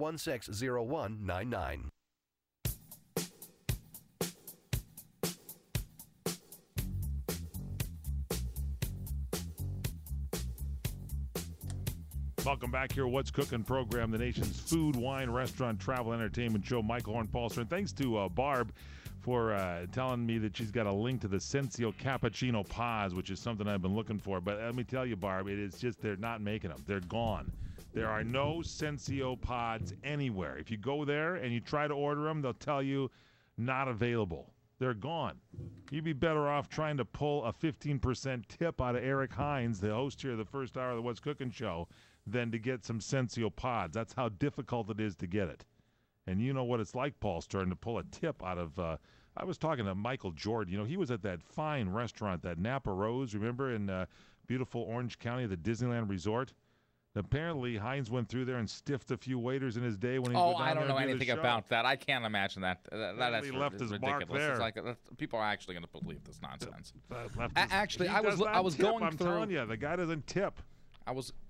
816-0199. Welcome back here, What's Cooking program, the nation's food, wine, restaurant, travel, entertainment show. Michael Horn, Paul Stern. Thanks to Barb for telling me that she's got a link to the Sensio Cappuccino Pods, which is something I've been looking for. But let me tell you, Barb, it is just they're not making them. They're gone. There are no Sensio Pods anywhere. If you go there and you try to order them, they'll tell you not available. They're gone. You'd be better off trying to pull a 15% tip out of Eric Hines, the host here of the first hour of the What's Cooking show, than to get some Sensio Pods. That's how difficult it is to get it. And you know what it's like, Paul Stern, to pull a tip out of I was talking to Michael Jordan. You know, he was at that fine restaurant, that Napa Rose, remember, in beautiful Orange County, the Disneyland Resort? Apparently, Hines went through there and stiffed a few waiters in his day when he was down I don't there know to do the anything show. about that. I can't imagine that. That's he left his ridiculous. mark there. It's like, people are actually going to believe this nonsense. Actually, I was tip, going I'm through. telling you, the guy doesn't tip.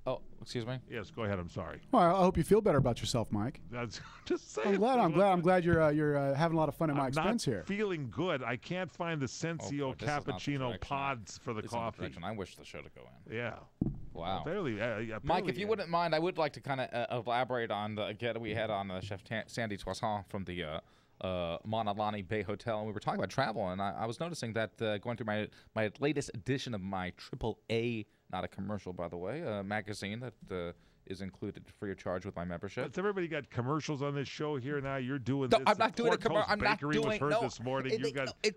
Oh, excuse me. Yes, go ahead. I'm sorry. Well, I hope you feel better about yourself, Mike. That's just saying. I'm glad you're having a lot of fun at my expense here. Feeling good. I can't find the Sensio Cappuccino Pods for the coffee. I wish the show to go in. Yeah. Wow. Apparently, Mike, if you wouldn't mind, I would like to kind of elaborate on the get we had on Chef Sandy Toisson from the Monalani Bay Hotel, and we were talking about travel, and I was noticing that going through my latest edition of my AAA, not a commercial by the way, magazine that is included free of charge with my membership. Has everybody got commercials on this show here now? You're doing this. I'm not doing a commercial. I'm not doing. Was heard this morning.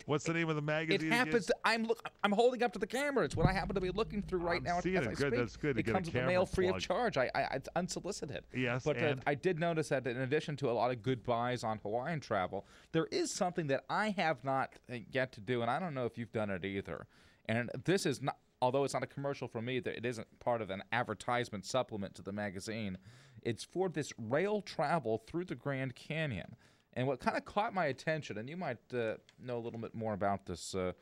What's the name of the magazine? It happens. I'm holding up to the camera. It's what I happen to be looking through right now. Seeing it. Good. That's good. It comes with the mail free of charge. It's unsolicited. Yes. But I did notice that in addition to a lot of good buys on Hawaiian travel, there is something that I have not yet to do, and I don't know if you've done it either. And this is not. Although it's not a commercial for me, it isn't part of an advertisement supplement to the magazine. It's for this rail travel through the Grand Canyon. And what kind of caught my attention, and you might know a little bit more about this for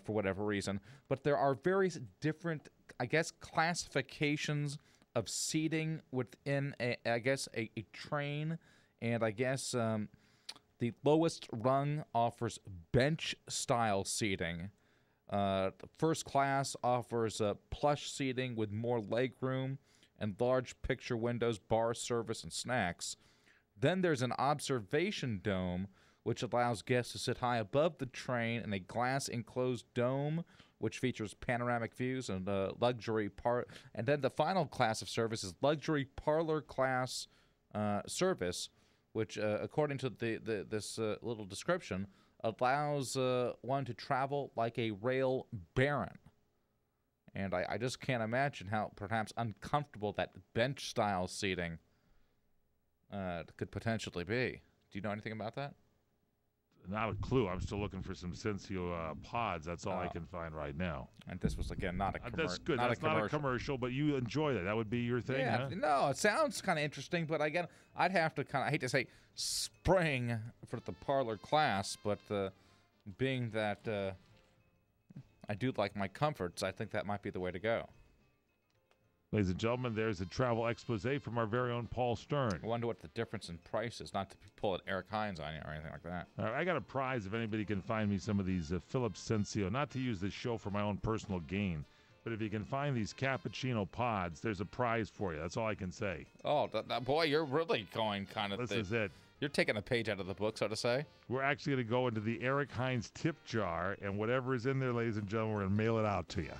whatever reason, but there are various different, I guess, classifications of seating within, a train. And I guess the lowest rung offers bench-style seating. The first class offers plush seating with more leg room and large picture windows, bar service, and snacks. Then there's an observation dome, which allows guests to sit high above the train in a glass-enclosed dome, which features panoramic views and luxury And then the final class of service is luxury parlor class service, which, according to this little description, allows one to travel like a rail baron. And I just can't imagine how perhaps uncomfortable that bench-style seating could potentially be. Do you know anything about that? Not a clue. I'm still looking for some Sensio Pods. That's all I can find right now. And this was, again, not a commercial. That's good. That's not a commercial, but you enjoy that. That would be your thing, yeah, huh? No, it sounds kind of interesting, but again, I'd have to I hate to say spring for the parlor class, but being that I do like my comforts, I think that might be the way to go. Ladies and gentlemen, there's a travel expose from our very own Paul Stern. I wonder what the difference in price is, not to pull an Eric Hines on you or anything like that. I got a prize if anybody can find me some of these Philips Sensio, not to use this show for my own personal gain, but if you can find these cappuccino pods, there's a prize for you. That's all I can say. Oh, boy, you're really going kind of... This is it. You're taking a page out of the book, so to say. We're actually going to go into the Eric Hines tip jar, and whatever is in there, ladies and gentlemen, we're going to mail it out to you.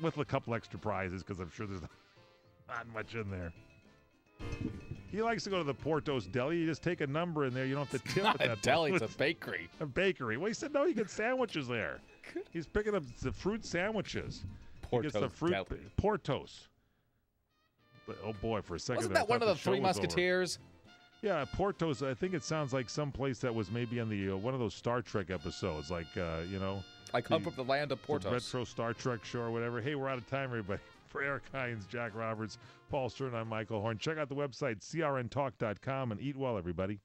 With a couple extra prizes, because I'm sure there's not much in there. He likes to go to the Portos Deli. You just take a number in there. You don't have to tip at that. Not a deli, it's a bakery. A bakery. Well, he said, no, you get sandwiches there. He's picking up the fruit sandwiches. Portos the fruit Deli. Portos. But, oh, boy, for a second. Wasn't that one of the Three Musketeers? Yeah, Portos. I think it sounds like someplace that was maybe on the one of those Star Trek episodes, like, I come from the land of Portos. The retro Star Trek show or whatever. Hey, we're out of time, everybody. For Eric Hines, Jack Roberts, Paul Stern, I'm Michael Horn. Check out the website, crntalk.com, and eat well, everybody.